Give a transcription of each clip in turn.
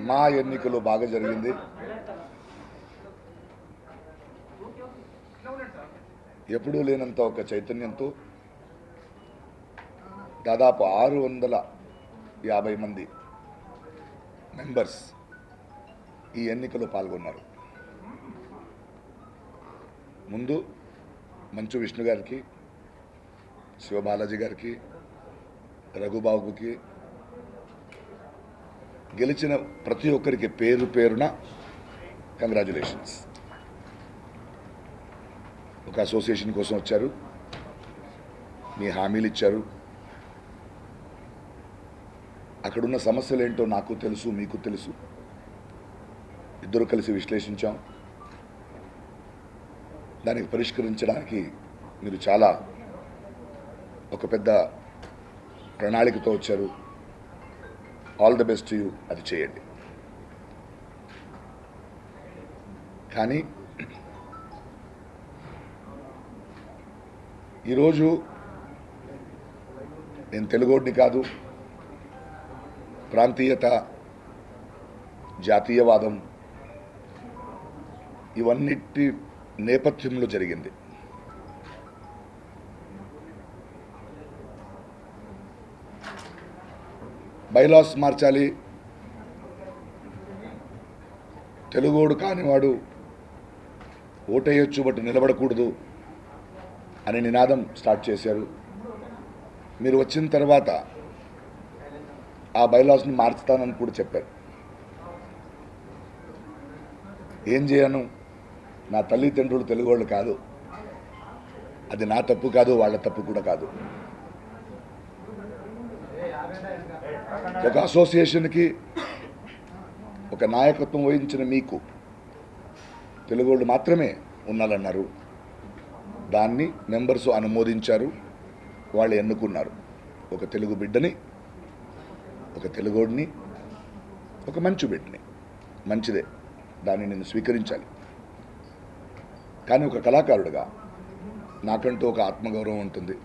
మా ఎన్నికలు బాగా జరిగింది. ఎప్పుడూ లేనంత ఒక చైతన్యంతో దాదాపు 650 మంది మెంబర్స్ ఈ ఎన్నికలో పాల్గొన్నారు. ముందు మంచు విష్ణు గారికి, శివబాలాజీ గారికి, రఘుబాబుకి, గెలిచిన ప్రతి ఒక్కరికి పేరు పేరున కంగ్రాచులేషన్స్. ఒక అసోసియేషన్ కోసం వచ్చారు, మీ హామీలు ఇచ్చారు. అక్కడున్న సమస్యలు ఏంటో నాకు తెలుసు, మీకు తెలుసు. ఇద్దరు కలిసి విశ్లేషించాం. దానికి పరిష్కరించడానికి మీరు చాలా ఒక పెద్ద ప్రణాళికతో వచ్చారు. All the best you. అది చేయండి. కానీ ఈరోజు నేను తెలుగోడిని కాదు, ప్రాంతీయత, జాతీయవాదం ఇవన్నిటి నేపథ్యంలో జరిగింది. బైలాస్ మార్చాలి, తెలుగోడు కానివాడు ఓటేయొచ్చు బట్ నిలబడకూడదు అనే నినాదం స్టార్ట్ చేశారు. మీరు వచ్చిన తర్వాత ఆ బైలాస్ని మార్చుతానని కూడా చెప్పారు. ఏం చేయను, నా తల్లిదండ్రులు తెలుగోళ్ళు కాదు, అది నా తప్పు కాదు, వాళ్ళ తప్పు కూడా కాదు. ఒక అసోసియేషన్కి ఒక నాయకత్వం వహించిన మీకు తెలుగోళ్ళు మాత్రమే ఉండాలన్నారు. దాన్ని మెంబర్స్ అనుమోదించారు, వాళ్ళు ఎన్నుకున్నారు. ఒక తెలుగు బిడ్డని, ఒక తెలుగోడిని, ఒక మంచు బిడ్డని. మంచిదే, దాన్ని నేను స్వీకరించాలి. కానీ ఒక కళాకారుడిగా నాకంటూ ఒక ఆత్మగౌరవం ఉంటుంది.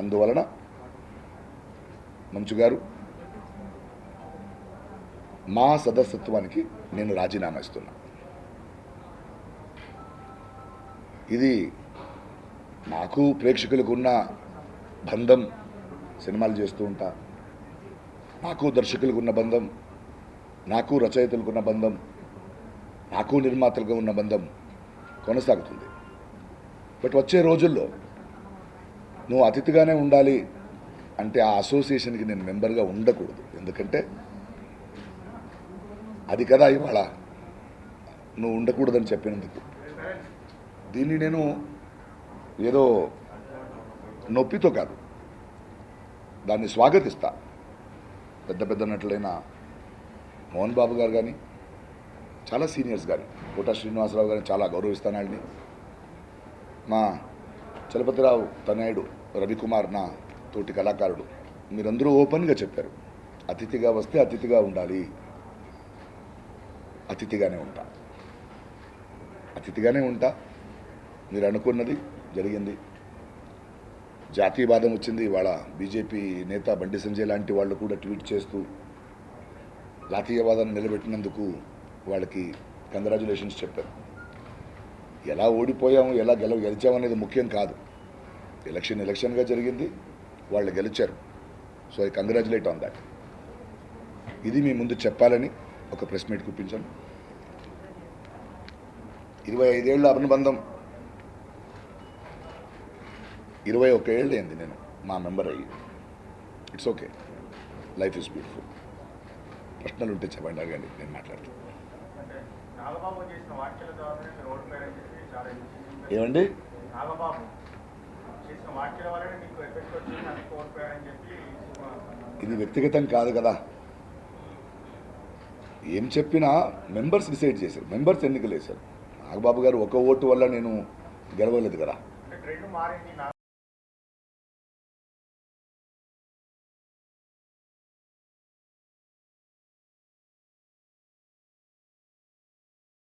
అందువలన మంచు గారు, మా సదస్యత్వానికి నేను రాజీనామా ఇస్తున్నా. ఇది నాకు ప్రేక్షకులకు ఉన్న బంధం. సినిమాలు చేస్తూ ఉంటా, నాకు దర్శకులకు ఉన్న బంధం, నాకు రచయితలకు ఉన్న బంధం, నాకు నిర్మాతలుగా ఉన్న బంధం కొనసాగుతుంది. బట్ వచ్చే రోజుల్లో నువ్వు అతిథిగానే ఉండాలి అంటే ఆ అసోసియేషన్కి నేను మెంబర్గా ఉండకూడదు. ఎందుకంటే అది కదా ఇవాళ నువ్వు ఉండకూడదని చెప్పినందుకు. దీన్ని నేను ఏదో నొప్పితో కాదు, దాన్ని స్వాగతిస్తా. పెద్ద పెద్ద నటులైన మోహన్ బాబు గారు కానీ, చాలా సీనియర్స్ కానీ, కోట శ్రీనివాసరావు గారిని చాలా గౌరవిస్తాను. వాళ్ళని మా చలపతిరావు తనయుడు రవికుమార్, నా తోటి కళాకారుడు, మీరందరూ ఓపెన్గా చెప్పారు, అతిథిగా వస్తే అతిథిగా ఉండాలి. అతిథిగానే ఉంటా, అతిథిగానే ఉంటా. మీరు అనుకున్నది జరిగింది. జాతీయవాదం వచ్చింది. ఇవాళ బీజేపీ నేత బండి సంజయ్ లాంటి వాళ్ళు కూడా ట్వీట్ చేస్తూ జాతీయవాదాన్ని నిలబెట్టినందుకు వాళ్ళకి కంగ్రాచులేషన్స్ చెప్పారు. ఎలా ఓడిపోయాము, ఎలా గెలిచామనేది ముఖ్యం కాదు. ఎలక్షన్గా జరిగింది, వాళ్ళు గెలిచారు. So I congratulate on that. ఇది మీ ముందు చెప్పాలని ఒక ప్రెస్ మీట్ కూపించాను. 25 ఏళ్ళ అనుబంధం, 21 ఏళ్ళు అయింది నేను మా మెంబర్ అయ్యి. It's okay, life is beautiful. ప్రశ్నలు ఉంటే చెప్పండి, అడగండి, నేను మాట్లాడతాను. ఏమండి, ఇది వ్యక్తిగతం కాదు కదా. ఏం చెప్పినా మెంబర్స్ డిసైడ్ చేశారు, మెంబర్స్ ఎన్నికలు వేశారు. నాగబాబు గారు ఒక ఓటు వల్ల నేను గెలవలేదు కదా.